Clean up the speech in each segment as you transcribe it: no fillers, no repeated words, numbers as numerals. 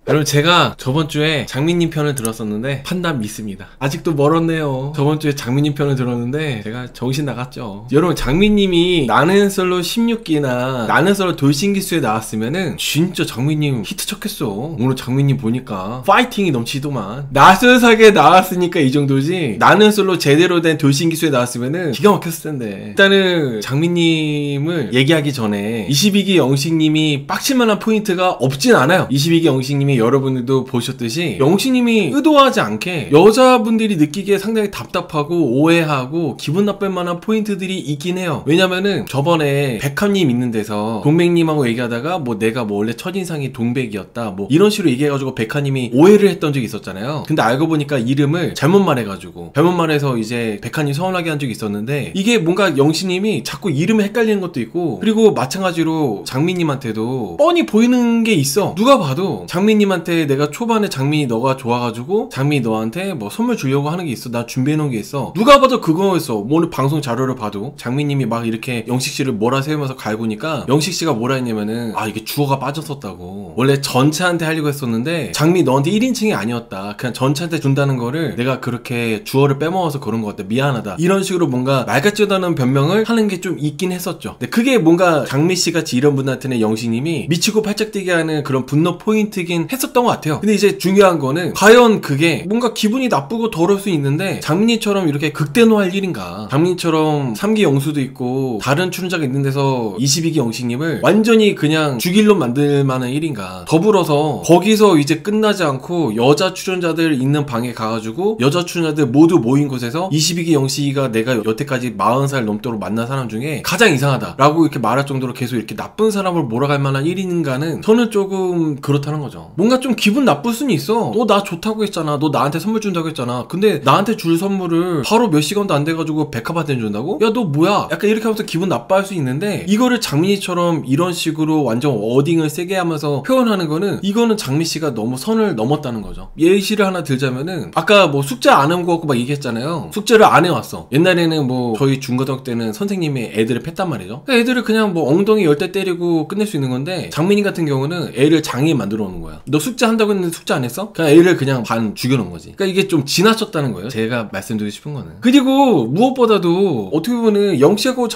여러분, 제가 저번주에 장민님 편을 들었었는데 판단 믿습니다. 아직도 멀었네요. 저번주에 장민님 편을 들었는데 제가 정신 나갔죠. 여러분, 장민님이 나는 솔로 16기나 나는 솔로 돌싱기수에 나왔으면은 진짜 장민님 히트 쳤겠어. 오늘 장민님 보니까 파이팅이 넘치더만. 나술사게 나왔으니까 이 정도지, 나는 솔로 제대로 된 돌싱기수에 나왔으면은 기가 막혔을 텐데. 일단은 장민님을 얘기하기 전에 22기 영식님이 빡칠만한 포인트가 없진 않아요. 22기 영식님이 여러분들도 보셨듯이 영식님이 의도하지 않게 여자분들이 느끼기에 상당히 답답하고 오해하고 기분 나쁠 만한 포인트들이 있긴 해요. 왜냐면은 저번에 백합님 있는 데서 동백님하고 얘기하다가 뭐 내가 뭐 원래 첫인상이 동백이었다 뭐 이런 식으로 얘기해가지고 백합님이 오해를 했던 적이 있었잖아요. 근데 알고 보니까 이름을 잘못 말해가지고, 잘못 말해서 이제 백합님 서운하게 한 적이 있었는데, 이게 뭔가 영식님이 자꾸 이름을 헷갈리는 것도 있고, 그리고 마찬가지로 장민님한테도 뻔히 보이는 게 있어. 누가 봐도 장민님한테 내가 초반에 장민이 너가 좋아가지고 장민이 너한테 뭐 선물 주려고 하는 게 있어, 나 준비해놓은 게 있어, 누가 봐도 그거였어. 뭐 오늘 방송 자료를 봐도 장민님이 막 이렇게 영식씨를 몰아세우면서 갈구니까 영식씨가 뭐라 했냐면은, 아 이게 주어가 빠졌었다고. 원래 전체한테 하려고 했었는데 장민이 너한테 1인칭이 아니었다, 그냥 전체한테 준다는 거를 내가 그렇게 주어를 빼먹어서 그런 것 같다, 미안하다, 이런 식으로 뭔가 말 같지도 않은 변명을 하는 게 좀 있긴 했었죠. 근데 그게 뭔가 장민씨 같이 이런 분한테는 영식님이 미치고 팔짝 뛰게 하는 그런 분노 포인트긴 했었던 것 같아요. 근데 이제 중요한 거는 과연 그게 뭔가 기분이 나쁘고 더러울 수 있는데 장민이처럼 이렇게 극대노할 일인가. 장민이처럼 3기 영수도 있고 다른 출연자가 있는 데서 22기 영식님을 완전히 그냥 죽일로 만들 만한 일인가. 더불어서 거기서 이제 끝나지 않고 여자 출연자들 있는 방에 가가지고 여자 출연자들 모두 모인 곳에서 22기 영식이가 내가 여태까지 40살 넘도록 만난 사람 중에 가장 이상하다 라고 이렇게 말할 정도로 계속 이렇게 나쁜 사람을 몰아갈 만한 일인가는 저는 조금 그렇다는 거죠. 뭔가 좀 기분 나쁠 수는 있어. 너 나 좋다고 했잖아, 너 나한테 선물 준다고 했잖아, 근데 나한테 줄 선물을 바로 몇 시간도 안 돼가지고 백합한테 준다고? 야 너 뭐야? 약간 이렇게 하면서 기분 나빠할 수 있는데, 이거를 장민이처럼 이런 식으로 완전 워딩을 세게 하면서 표현하는 거는, 이거는 장민씨가 너무 선을 넘었다는 거죠. 예시를 하나 들자면은, 아까 뭐 숙제 안 한 거 같고 막 얘기했잖아요. 숙제를 안 해왔어. 옛날에는 뭐 저희 중고등학교 때는 선생님이 애들을 팼단 말이죠. 애들을 그냥 뭐 엉덩이 10대 때리고 끝낼 수 있는 건데, 장민이 같은 경우는 애를 장애인 만들어 놓는 거야. 너 숙제 한다고 했는데 숙제 안 했어? 그냥 애를 그냥 반 죽여놓은 거지. 그러니까 이게 좀 지나쳤다는 거예요, 제가 말씀드리고 싶은 거는. 그리고 무엇보다도 어떻게 보면 영식하고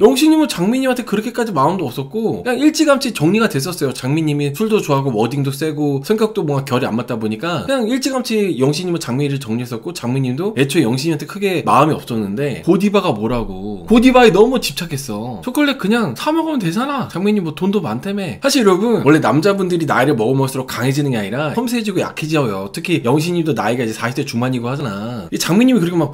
영식님은 장민님한테 그렇게까지 마음도 없었고 그냥 일찌감치 정리가 됐었어요. 장민님이 술도 좋아하고 워딩도 세고 성격도 뭔가 결이 안 맞다 보니까 그냥 일찌감치 영식님은 장민이를 정리했었고, 장민님도 애초에 영식님한테 크게 마음이 없었는데, 고디바가 뭐라고, 고디바에 너무 집착했어. 초콜릿 그냥 사 먹으면 되잖아, 장민님 뭐 돈도 많다며. 사실 여러분, 원래 남자분들이 나이를 먹을수록 강해지는 게 아니라 섬세해지고 약해져요. 특히 영식님도 나이가 이제 40대 중반이고 하잖아. 이 장민님이 그렇게 막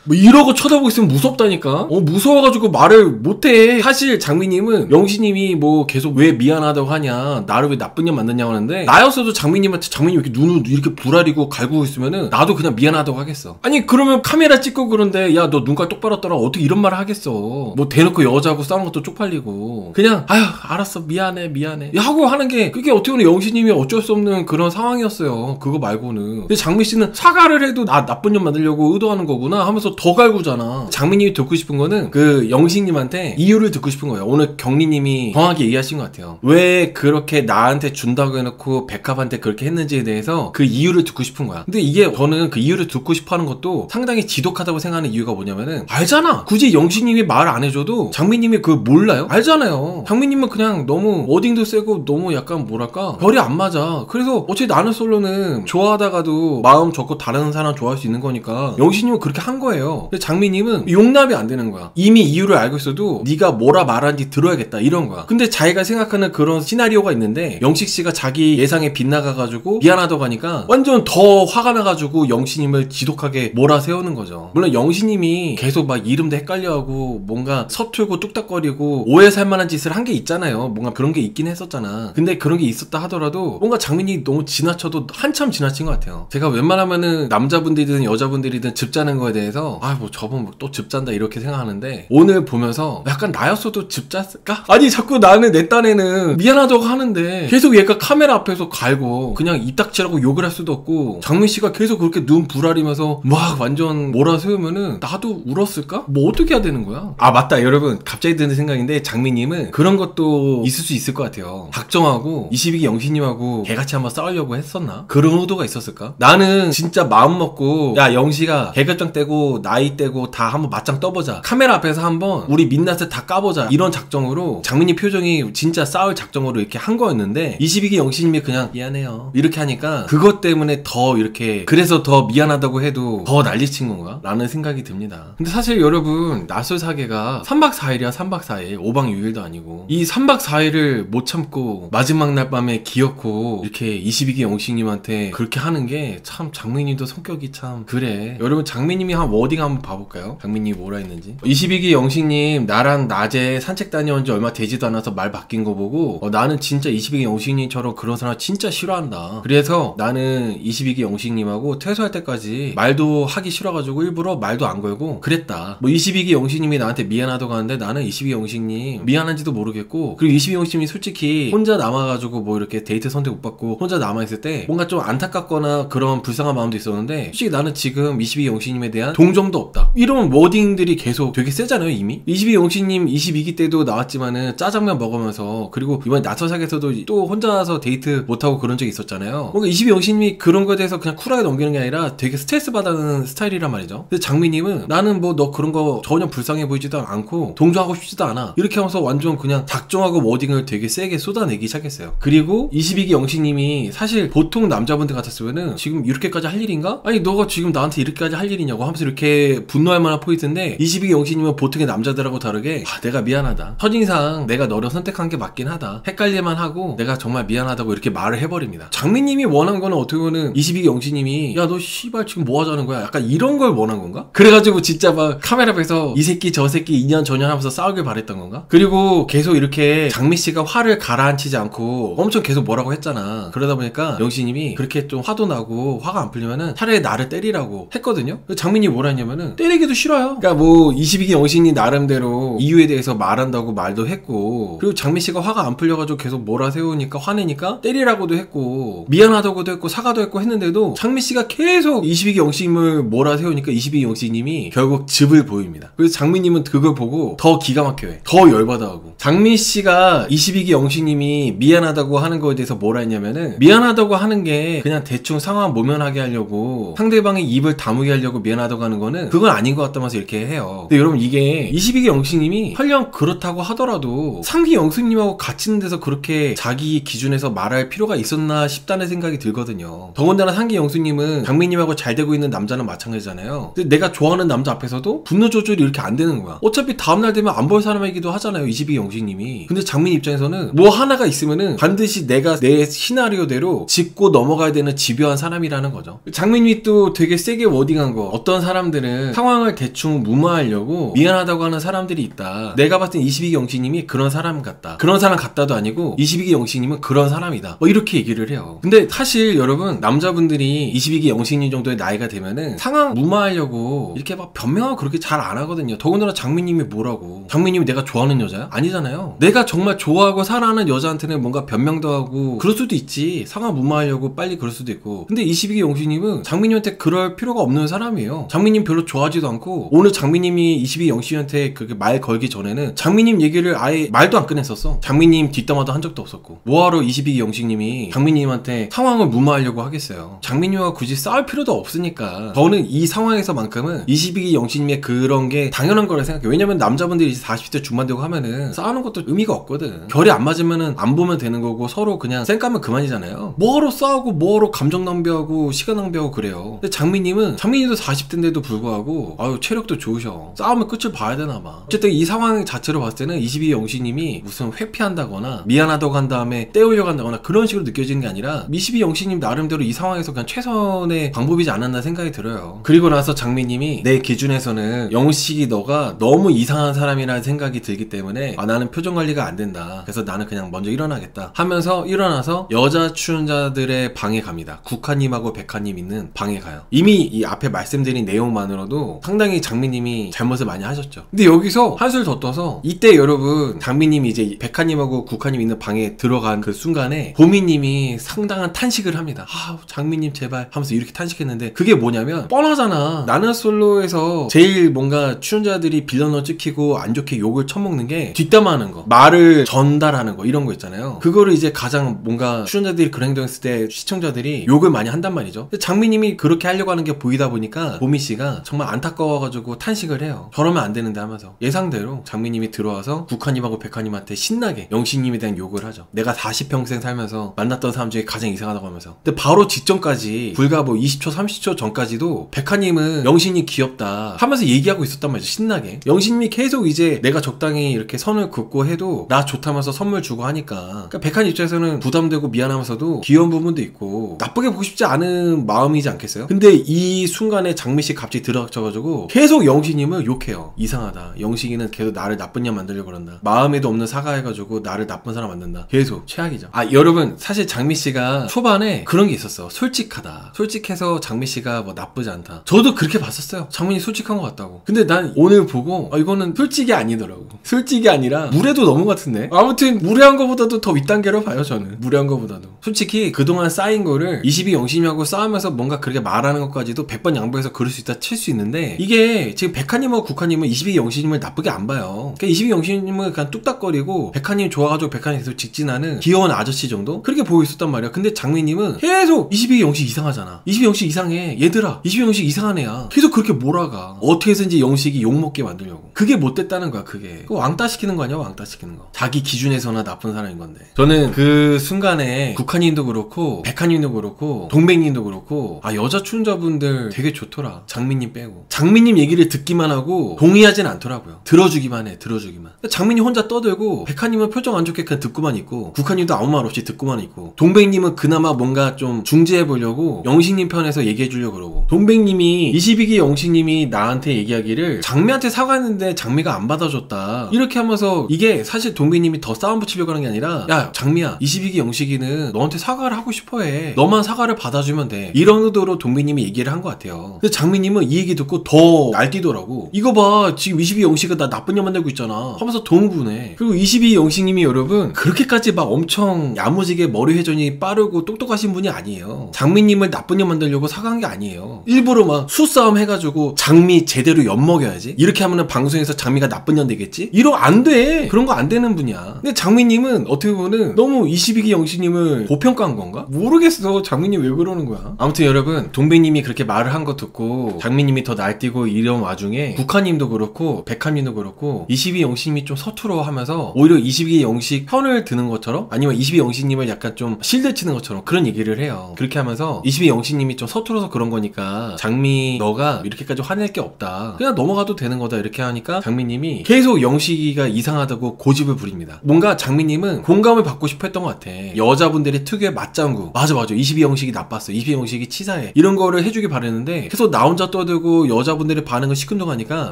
뭐 이러고 쳐다보고 있으면 무섭다니까? 무서워가지고 말을 못해. 사실 장민님은 영식님이 뭐 계속 왜 미안하다고 하냐, 나를 왜 나쁜 년 만났냐고 하는데, 나였어도 장민님한테 장민님 이렇게 눈을 이렇게 부라리고 갈구고 있으면은 나도 그냥 미안하다고 하겠어. 아니 그러면 카메라 찍고 그런데, 야 너 눈깔 똑바로 떠라, 어떻게 이런 말을 하겠어. 뭐 대놓고 여자하고 싸우는 것도 쪽팔리고 그냥 아휴 알았어 미안해 하고 하는 게, 그게 어떻게 보면 영식님이 어쩔 수 없는 그런 상황이었어요. 그거 말고는. 근데 장민씨는 사과를 해도 나 나쁜 년 만들려고 의도하는 거구나 하면서 더 갈구잖아. 장민님이 듣고 싶은 거는 그 영식님한테 이유를 듣고 싶은 거예요. 오늘 경리님이 정확하게 얘기하신 것 같아요. 왜 그렇게 나한테 준다고 해놓고 백합한테 그렇게 했는지에 대해서 그 이유를 듣고 싶은 거야. 근데 이게 저는 그 이유를 듣고 싶어 하는 것도 상당히 지독하다고 생각하는 이유가 뭐냐면은, 알잖아. 굳이 영식님이 말 안 해줘도 장민님이 그걸 몰라요? 알잖아요. 장민님은 그냥 너무 워딩도 세고 너무 약간 뭐랄까 별이 안 맞아. 그래서 어차피 나는 솔로는 좋아하다가도 마음 접고 다른 사람 좋아할 수 있는 거니까 영식님은 그렇게 한 거예요. 근데 장민님은 용납이 안 되는 거야. 이미 이유를 알고 있어도 네가 뭐라 말하는지 들어야겠다 이런 거야. 근데 자기가 생각하는 그런 시나리오가 있는데, 영식씨가 자기 예상에 빗나가가지고 미안하다고 하니까 완전 더 화가 나가지고 영식님을 지독하게 몰아세우는 거죠. 물론 영식님이 계속 막 이름도 헷갈려하고 뭔가 서툴고 뚝딱거리고 오해 살만한 짓을 한 게 있잖아요. 뭔가 그런 게 있긴 했었잖아. 근데 그런 게 있었다 하더라도 뭔가 장민이 너무 지나쳐도 한참 지나친 것 같아요. 제가 웬만하면은 남자분들이든 여자분들이든 즙자는 거에 대해서 보면서 아 뭐 저분 뭐 또 즙 짠다 이렇게 생각하는데 오늘 보면서 약간 나였어도 즙 짰을까? 아니 자꾸 나는 내 딴에는 미안하다고 하는데 계속 얘가 카메라 앞에서 갈고 그냥 이딱지라고 욕을 할 수도 없고 장민 씨가 계속 그렇게 눈 부라리면서 막 완전 몰아세우면은 나도 울었을까? 뭐 어떻게 해야 되는 거야? 아 맞다 여러분 갑자기 드는 생각인데 장민님은 그런 것도 있을 수 있을 것 같아요. 박정하고 22기 영식님하고 개같이 한번 싸우려고 했었나? 그런 의도가 있었을까? 나는 진짜 마음 먹고 야 영식아 개결정 떼고 나이 떼고 다 한번 맞짱 떠보자. 카메라 앞에서 한번 우리 민낯을 다 까보자. 이런 작정으로 장민님 표정이 진짜 싸울 작정으로 이렇게 한 거였는데 22기 영식님이 그냥 미안해요 이렇게 하니까 그것 때문에 더 이렇게 그래서 더 미안하다고 해도 더 난리친 건가? 라는 생각이 듭니다. 근데 사실 여러분 낯설 사계가 3박 4일이야 3박 4일 5박 6일도 아니고 이 3박 4일을 못 참고 마지막 날 밤에 기어코 이렇게 22기 영식님한테 그렇게 하는 게 참 장민님도 성격이 참 그래. 여러분 장민님이 한 워딩 한번 봐볼까요? 장민님이 뭐라 했는지. 22기 영식님 나랑 낮에 산책 다녀온 지 얼마 되지도 않아서 말 바뀐 거 보고 나는 진짜 22기 영식님처럼 그런 사람 진짜 싫어한다. 그래서 나는 22기 영식님하고 퇴소할 때까지 말도 하기 싫어가지고 일부러 말도 안 걸고 그랬다. 뭐 22기 영식님이 나한테 미안하다고 하는데 나는 22기 영식님 미안한지도 모르겠고 그리고 22기 영식님이 솔직히 혼자 남아가지고 뭐 이렇게 데이트 선택 못 받고 혼자 남아있을 때 뭔가 좀 안타깝거나 그런 불쌍한 마음도 있었는데 솔직히 나는 지금 22기 영식님에 대한 동정도 없다. 이런 워딩들이 계속 되게 세잖아요 이미. 22기 영식님 22기 때도 나왔지만은 짜장면 먹으면서 그리고 이번 나서사에서도 또 혼자서 데이트 못하고 그런 적이 있었잖아요. 뭔가 22기 영식님이 그런 거에 대해서 그냥 쿨하게 넘기는 게 아니라 되게 스트레스 받는 스타일이란 말이죠. 근데 장민님은 나는 뭐 너 그런 거 전혀 불쌍해 보이지도 않고 동조하고 싶지도 않아 이렇게 하면서 완전 그냥 작정하고 워딩을 되게 세게 쏟아내기 시작했어요. 그리고 22기 영식님이 사실 보통 남자분들 같았으면은 지금 이렇게까지 할 일인가? 아니 너가 지금 나한테 이렇게까지 할 일이냐고 하면서 이렇게 분노할 만한 포인트인데 22기 영식님은 보통의 남자들하고 다르게 내가 미안하다. 첫인상 내가 너를 선택한 게 맞긴 하다. 헷갈릴만 하고 내가 정말 미안하다고 이렇게 말을 해버립니다. 장민님이 원한 거는 어떻게 보면 22기 영식님이 야 너 씨발 지금 뭐 하자는 거야? 약간 이런 걸 원한 건가? 그래가지고 진짜 막 카메라 앞에서 이 새끼 저 새끼 2년 전년 하면서 싸우길 바랬던 건가? 그리고 계속 이렇게 장민씨가 화를 가라앉히지 않고 엄청 계속 뭐라고 했잖아. 그러다 보니까 영식님이 그렇게 좀 화도 나고 화가 안 풀리면은 차라리 나를 때리라고 했거든요. 장민이 뭐라 했냐면은 때리기도 싫어요. 그러니까 뭐 22기 영식님 나름대로 이유에 대해서 말한다고 말도 했고 그리고 장민씨가 화가 안 풀려가지고 계속 몰아세우니까 화내니까 때리라고도 했고 미안하다고도 했고 사과도 했고 했는데도 장민씨가 계속 22기 영식님을 몰아세우니까 22기 영식님이 결국 즙을 보입니다. 그래서 장민님은 그걸 보고 더 기가 막혀해. 더 열받아하고 장민씨가 22기 영식님이 미안하다고 하는 거에 대해서 뭐라 했냐면은 미안하다고 하는 게 그냥 대충 상황 모면하게 하려고 상대방의 입을 다무게 하려고 미안하다고 하는 거는 그건 아닌 것 같다면서 이렇게 해요. 근데 여러분 이게 22기 영식님이 설령 그렇다고 하더라도 상기 영식님하고 같이 있는 데서 그렇게 자기 기준에서 말할 필요가 있었나 싶다는 생각이 들거든요. 더군다나 상기 영식님은 장민님하고 잘 되고 있는 남자는 마찬가지잖아요. 근데 내가 좋아하는 남자 앞에서도 분노 조절이 이렇게 안 되는 거야. 어차피 다음날 되면 안 볼 사람이기도 하잖아요 22기 영식님이. 근데 장민 입장에서는 뭐 하나가 있으면은 반드시 내가 내 시나리오대로 짚고 넘어가야 되는 집요한 사람이라는 거죠. 장민이 또 되게 세게 워딩한 거. 어떤 사람들은 상황을 대충 무마하려고 미안하다고 하는 사람들이 있다. 내가 봤을 땐 22기 영식님이 그런 사람 같다. 그런 사람 같다도 아니고 22기 영식님은 그런 사람이다. 뭐 이렇게 얘기를 해요. 근데 사실 여러분 남자분들이 22기 영식님 정도의 나이가 되면은 상황 무마하려고 이렇게 막 변명하고 그렇게 잘 안 하거든요. 더군다나 장민님이 뭐라고. 장민님이 내가 좋아하는 여자야? 아니잖아요. 내가 정말 좋아하고 사랑하는 여자한테는 뭔가 변명도 하고 그럴 수도 있지. 상황 무마하려고 빨리 그럴 수도 있고. 근데 22기 영식님은 장민님한테 그럴 필요가 없는 사람이에요. 장민님 별로 좋아하지도 않고 오늘 장민님이 22기 영식님한테 그렇게 말 걸기 전에는 장민님 얘기를 아예 말도 안 꺼냈었어. 장민님 뒷담화도 한 적도 없었고 뭐하러 22기 영식님이 장민님한테 상황을 무마하려고 하겠어요. 장민님과 굳이 싸울 필요도 없으니까. 저는 이 상황에서만큼은 22기 영식님의 그런 게 당연한 거라 생각해요. 왜냐면 남자분들이 이제 40대 중반 되고 하면은 싸우는 것도 의미가 없거든. 결이 안 맞으면은 안 보면 되는 거고 서로 그냥 쌩 까면 그만이잖아요. 뭐하러 싸우고 뭐하러 감정 낭비하고 시간 낭비하고 그래요. 근데 장민님도 40대인데도 불구하고 아유 체력도 좋으셔. 싸우면 끝을 봐야 되나 봐. 어쨌든 이 상황 자체로 봤을 때는 22기 영식님이 무슨 회피한다거나 미안하다고 한 다음에 떼우려고 한다거나 그런 식으로 느껴지는 게 아니라 22기 영식님 나름대로 이 상황에서 그냥 최선의 방법이지 않았나 생각이 들어요. 그리고 나서 장민님이 내 기준에서는 영식이 너가 너무 이상한 사람이라는 생각이 들기 때문에 나는 표정 관리가 안 된다. 그래서 나는 그냥 먼저 일어나겠다 하면서 일어나서 여자 출연자들의 방에 갑니다. 국화님하고 백화님 있는 방에 가요. 이미 이 앞에 말씀드린 내용 것만으로도 상당히 장미님이 잘못을 많이 하셨죠. 근데 여기서 한술 더 떠서 이때 여러분 장미님이 이제 백하님하고 국하님 있는 방에 들어간 그 순간에 보미님이 상당한 탄식을 합니다. 아 장미님 제발 하면서 이렇게 탄식했는데 그게 뭐냐면 뻔하잖아. 나는 솔로에서 제일 뭔가 출연자들이 빌런을 찍히고 안 좋게 욕을 처먹는 게 뒷담화하는 거, 말을 전달하는 거 이런 거 있잖아요. 그거를 이제 가장 뭔가 출연자들이 그런 행동했을 때 시청자들이 욕을 많이 한단 말이죠. 근데 장미님이 그렇게 하려고 하는 게 보이다 보니까 보미씨가 정말 안타까워가지고 탄식을 해요. 저러면 안 되는데 하면서. 예상대로 장미님이 들어와서 국하님하고 백하님한테 신나게 영식님에 대한 욕을 하죠. 내가 40평생 살면서 만났던 사람 중에 가장 이상하다고 하면서. 근데 바로 직전까지 불과 뭐 20초 30초 전까지도 백하님은 영식님 귀엽다 하면서 얘기하고 있었단 말이죠. 신나게. 영식님이 계속 이제 내가 적당히 이렇게 선을 긋고 해도 나 좋다면서 선물 주고 하니까 그러니까 백한 입장에서는 부담되고 미안하면서도 귀여운 부분도 있고 나쁘게 보고 싶지 않은 마음이지 않겠어요? 근데 이 순간에 장미씨 갑자기 들어가가지고 계속 영식님을 욕해요. 이상하다. 영식이는 계속 나를 나쁜 년 만들려고 그런다. 마음에도 없는 사과해가지고 나를 나쁜 사람 만든다. 계속 최악이죠. 아 여러분 사실 장미씨가 초반에 그런 게 있었어. 솔직하다. 솔직해서 장미씨가 뭐 나쁘지 않다. 저도 그렇게 봤었어요. 장미씨 솔직한 것 같다고. 근데 난 오늘 보고 이거는 솔직이 아니더라고. 솔직이 아니라 무례도 너무 같은데. 아무튼 무례한 거보다도 더 윗단계로 봐요 저는. 무례한 거보다도. 솔직히 그동안 쌓인 거를 22영심하고 싸우면서 뭔가 그렇게 말하는 것까지도 100번 양보해서 그럴 수 있다 칠 수 있는데 이게 지금 백하님하고 국하님은 22영심을 나쁘게 안 봐요. 그러니까 22영심은 그냥 뚝딱거리고 백하님 좋아가지고 백하님 계속 직진하는 귀여운 아저씨 정도? 그렇게 보고 있었단 말이야. 근데 장미님은 계속 22영심 이상하잖아. 22영심 이상해. 얘들아 22영심 이상한 애야. 계속 그렇게 몰아가. 어떻게 해서인지 영식이 욕먹게 만들려고. 그게 못됐다는 거야 그게. 그거 왕따 시키는 거 아니야 왕따 시키는 거. 자기 기준에서나 나쁜 사람인 건데. 저는 그 순간에 국하님도 그렇고 백하님도 그렇고 동백님도 그렇고 여자 출연자분들 되게 좋더라. 장미님 빼고. 장미님 얘기를 듣기만 하고 동의하진 않더라고요. 들어주기만 해. 들어주기만. 장미님 혼자 떠들고 백하님은 표정 안 좋게 그냥 듣고만 있고 국하님도 아무 말 없이 듣고만 있고 동백님은 그나마 뭔가 좀 중재해보려고 영식님 편에서 얘기해주려고 그러고 동백님이 22기 영식님이 나한테 얘기하기를 장미한테 사과했는데 장미가 안 받아줬다 이렇게 하면서 이게 사실 동백님이 더 싸움 붙이려고 하는 게 아니라 야 장미야 22기 영식이는 너한테 사과를 하고 싶어해. 너만 사과를 받아주면 돼. 이런 의도로 동백님이 얘기를 한 것 같아요. 근데 장미님은 이 얘기 듣고 더 날뛰더라고. 이거 봐 지금 22기 영식은 나 나쁜 년 만들고 있잖아 하면서 더 흥분해. 그리고 22기 영식님이 여러분 그렇게까지 막 엄청 야무지게 머리 회전이 빠르고 똑똑하신 분이 아니에요. 장미님을 나쁜 년 만들려고 사과한 게 아니에요. 일부러 막 수싸움 해가지고 장미 제대로 엿먹여야지 이렇게 하면은 방송에서 장미가 나쁜 년 되겠지? 이러면 안 돼. 그런 거 안 되는 분이야. 근데 장미님은 어떻게 보면 너무 22기 영식님을 고평가한 건가? 모르겠어. 장미님 왜 그러는 거야? 아무튼 여러분 동백님이 그렇게 말을 한 거 듣고 장미님이 더 날뛰고 이런 와중에 국하님도 그렇고 백하님도 그렇고 22기 영식님이 좀 서투러 하면서 오히려 22기 영식 편을 드는 것처럼 아니면 22기 영식님을 약간 좀 실드 치는 것처럼 그런 얘기를 해요. 그렇게 하면서 22기 영식님이 좀 서툴러서 그런 거니까 장미 너가 이렇게까지 화낼 게 없다. 그냥 넘어가도 되는 거다 이렇게 하니까 장미님이 계속 영식이가 이상하다고 고집을 부립니다. 뭔가 장미님은 공감을 받고 싶어 했던 것 같아. 여자분들의 특유의 맞장구. 맞아 22기 영식이 나빴어. 22기 영식이 치사해. 이런 거를 해주길 바랬는데 계속 나 혼자 떠들고 여자분들의 반응을 시큰둥하니까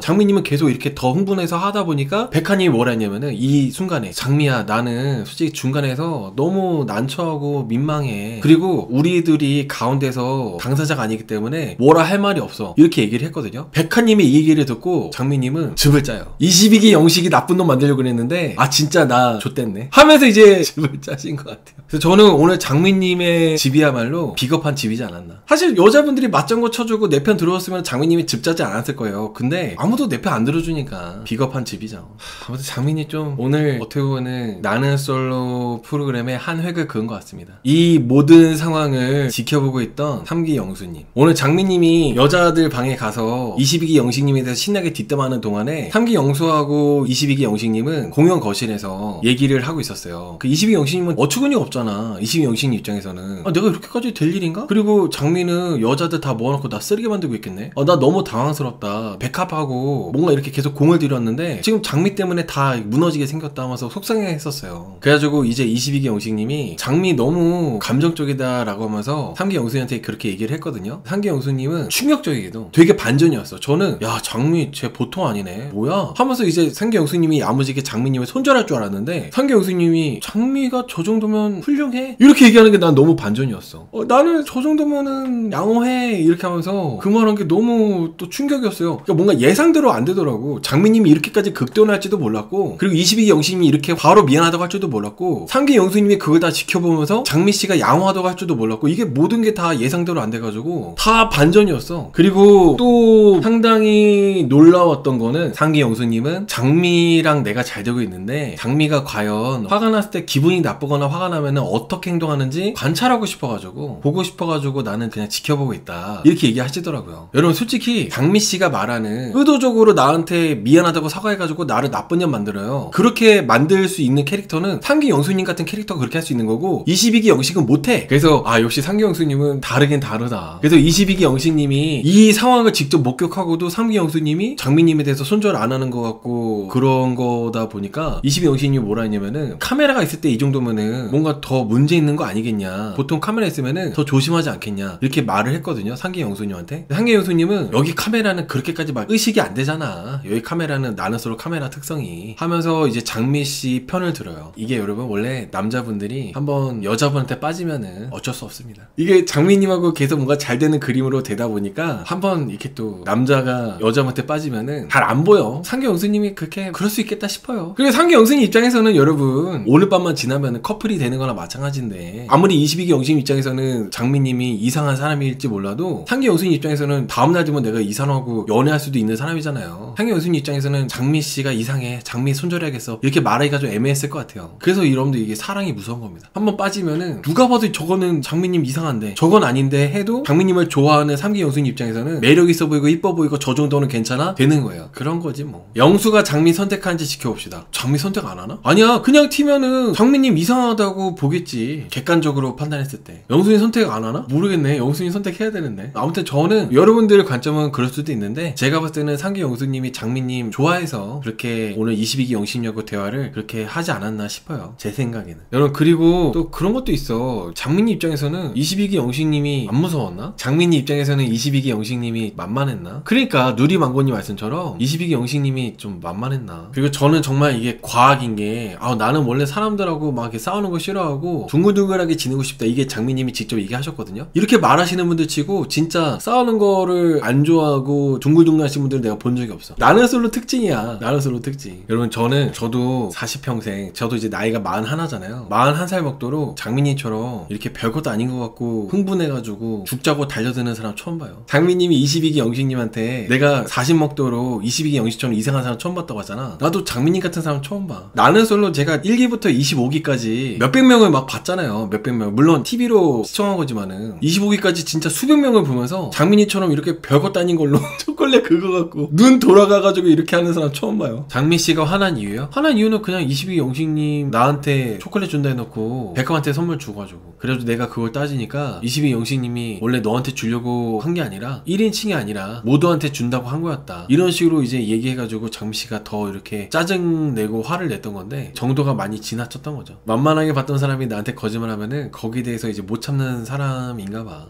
장미님은 계속 이렇게 더 흥분해서 하다 보니까 백하님이 뭐라 했냐면은 이 순간에 장미야 나는 솔직히 중간에서 너무 난처하고 민망해. 그리고 우리들이 가운데서 당사자가 아니기 때문에 뭐라 할 말이 없어. 이렇게 얘기를 했거든요. 백하님이 이 얘기를 듣고 장미님은 즙을 짜요. 22기 영식이 나쁜 놈 만들려고 그랬는데 진짜 나 좆됐네 하면서 이제 즙을 짜신 것 같아요. 그래서 저는 오늘 장미님의 집이야말로 비겁한 집이지 않았나. 사실 여자분들이 맞장구 쳐주고 내 편 들어왔으면 장미님이 즙 짜지 않았을 거예요. 근데 아무도 내 편 안 들어주니까 비겁한 집이죠. 아무튼 장미님 좀 오늘 어떻게 보면은 나는 솔로 프로그램의 한 획을 그은 것 같습니다. 이 모든 상황을 지켜보고 있던 3기 영수님. 오늘 장미님이 여자들 방에 가서 22기 영식님에 대해서 신나게 뒷담하는 동안에 3기 영수하고 22기 영식님은 공연 거실에서 얘기를 하고 있었어요. 그 22기 영식님은 어처구니가 없잖아. 22기 영식님 입장에서는 내가 이렇게까지 될 일인가? 그리고 장미는 여자들 다 모아놓고 나 쓰레기 만들고 있겠네? 나 너무 당황스럽다. 백합하고 뭔가 이렇게 계속 공을 들였는데 지금 장미 때문에 다 무너지게 생겼다 하면서 속상해했었어요. 그래가지고 이제 22기 영식님이 장미 너무 감정적이다 라고 하면서 3기 영수님한테 그렇게 얘기를 했거든요. 3기 영수님은 충격적이게도 되게 반전이었어. 저는 야 장미 쟤 보통 아니네 뭐야? 하면서 이제 3기 영수님이 야무지게 장미님을 손절할 줄 알았는데 3기 영수님이 장미가 저 정도면 훌륭해? 이렇게 얘기하는 게 난 너무 반전이었어. 나는 저 정도면은 양호해 이렇게 하면서 그 말한 게 너무 또 충격이었어요. 그러니까 뭔가 예상대로 안 되더라고. 장미님이 이렇게까지 극대화할지도 몰랐고, 그리고 22기 영식님이 이렇게 바로 미안하다고 할 줄도 몰랐고, 3기 영수님이 그걸 다 지켜보면서 장미씨가 양호하다고 할 줄도 몰랐고, 이게 모든 게 다 예상대로 안 돼가지고 다 반전이었어. 그리고 또 상당히 놀라웠던 거는 3기 영수님은 장미랑 내가 잘 되고 있는데 장미가 과연 화가 났을 때 기분이 나쁘거나 화가 나면은 어떻게 행동하는지 관찰하고 싶어가지고, 보고 싶어가지고 나는 그냥 지켜보고 있다, 이렇게 얘기하시더라고요. 여러분 솔직히 장미씨가 말하는 의도적으로 나한테 미안하다고 사과해가지고 나를 나쁜 년 만들어요, 그렇게 만들 수 있는 캐릭터는 3기 영수님 같은 캐릭터가 그렇게 할 수 있는 거고, 22기 영식은 못해. 그래서 역시 3기 영수님은 다르긴 다르다. 그래서 22기 영식님이 이 상황을 직접 목격하고도 3기 영수님이 장미님에 대해서 손절 안 하는 것 같고 그런 거다 보니까 22기 영식님이 뭐라 했냐면은, 카메라가 있을 때 이 정도면은 뭔가 더 문제 있는 거 아니겠냐, 보통 카메라 있으면은 더 조심하지 않겠냐, 이렇게 말을 했거든요, 3기 영수님한테. 3기 영수님은 여기 카메라는 그렇게까지 막 의식이 안 되잖아, 여기 카메라는 나는 서로 카메라 특성이, 하면서 이제 장미씨 편을 들어요. 이게 여러분 원래 남자분들이 한번 여자분한테 빠지면은 어쩔 수 없습니다. 이게 장미님하고 계속 뭔가 잘 되는 그림으로 되다 보니까 한번 이렇게 또 남자가 여자분한테 빠지면은 잘 안 보여. 3기 영수님이 그렇게 그럴 수 있겠다 싶어요. 그리고 3기 영수님 입장에서는 여러분 오늘 밤만 지나면은 커플이 되는 거나 마찬가지인데, 아무리 22기 영수님 입장에서는 장미님이 이상한 사람일지 몰라도 3기 영수님 입장에서는 다음날 되면 내가 이 사람하고 연애할 수도 있는 사람이잖아요. 3기 영수님 입장에서는 장미씨가 이상해, 장미 손절해야겠어, 이렇게 말하기가 좀 애매했을 것 같아요. 그래서 여러분들 이게 사랑이 무서운 겁니다. 한번 빠지면은 누가 봐도 저거는 장미님 이상한데 저건 아닌데 해도 장미님을 좋아하는 3기 영수님 입장에서는 매력 있어 보이고 이뻐 보이고 저 정도는 괜찮아 되는 거예요. 그런 거지 뭐. 영수가 장미 선택하는지 지켜봅시다. 장미 선택 안 하나? 아니야, 그냥 튀면은 장미님 이상하다고 보겠지, 객관적으로 판단했을 때. 영수님 선택 안 하나? 모르겠네. 영수님 선택해야 되는데. 아무튼 저는 여러분들의 관점은 그럴 수도 있는데, 제가 봤을 때는 3기 영수님이 장미님 좋아해서 그렇게 오늘 22기 영식님하고 대화를 그렇게 하지 않았나 싶어요, 제 생각에는. 여러분 그리고 또 그런 것도 있어. 장미님 입장에서는 22기 영식님이 안 무서웠나? 장미님 입장에서는 22기 영식님이 만만했나? 그러니까 누리망고님 말씀처럼 22기 영식님이 좀 만만했나? 그리고 저는 정말 이게 과학인 게, 나는 원래 사람들하고 막 이렇게 싸우는 거 싫어하고 둥글둥글하게 지내고 싶다, 이게 장미님이 직접 얘기하셨거든요. 이렇게 말하시는 분들 치고 진짜 싸우는 거를 안 좋아하고 둥글둥글 하시는 분들은 내가 본 적이 없어. 나는 솔로 특징이야. 나는 솔로 특징. 여러분 저도 40평생, 저도 이제 나이가 41잖아요 41살 먹도록 장미님처럼 이렇게 별것도 아닌 것 같고 흥분해가지고 죽자고 달려드는 사람 처음 봐요. 장미님이 22기 영식님한테 내가 40 먹도록 22기 영식처럼 이상한 사람 처음 봤다고 하잖아. 나도 장미님 같은 사람 처음 봐. 나는 솔로 제가 1기부터 25기까지 몇백 명을 막 봤잖아요. 몇백 명. 물론 TV로 시청한 거지만은 25기까지 진짜 수백 명을 보면서 장미님처럼 이렇게 별것도 아닌 걸로 초콜릿 그거 갖고 눈 돌아가가지고 이렇게 하는 사람 처음 봐요. 장미씨가 화난 이유요? 화난 이유는 그냥 22기 영식님 나한테 초콜릿 준다 해놓고 백합한테 선물 주가지고, 그래도 내가 그걸 따지니까 22기 영식님이 원래 너한테 주려고 한 게 아니라 1인칭이 아니라 모두한테 준다고 한 거였다, 이런 식으로 이제 얘기해가지고 장미씨가 더 이렇게 짜증내고 화를 냈던 건데, 정도가 많이 지나쳤던 거죠. 만만하게 봤던 사람이 나한테 거짓말하면은 거기에 대해서 이제 못 참는 사람인가 봐.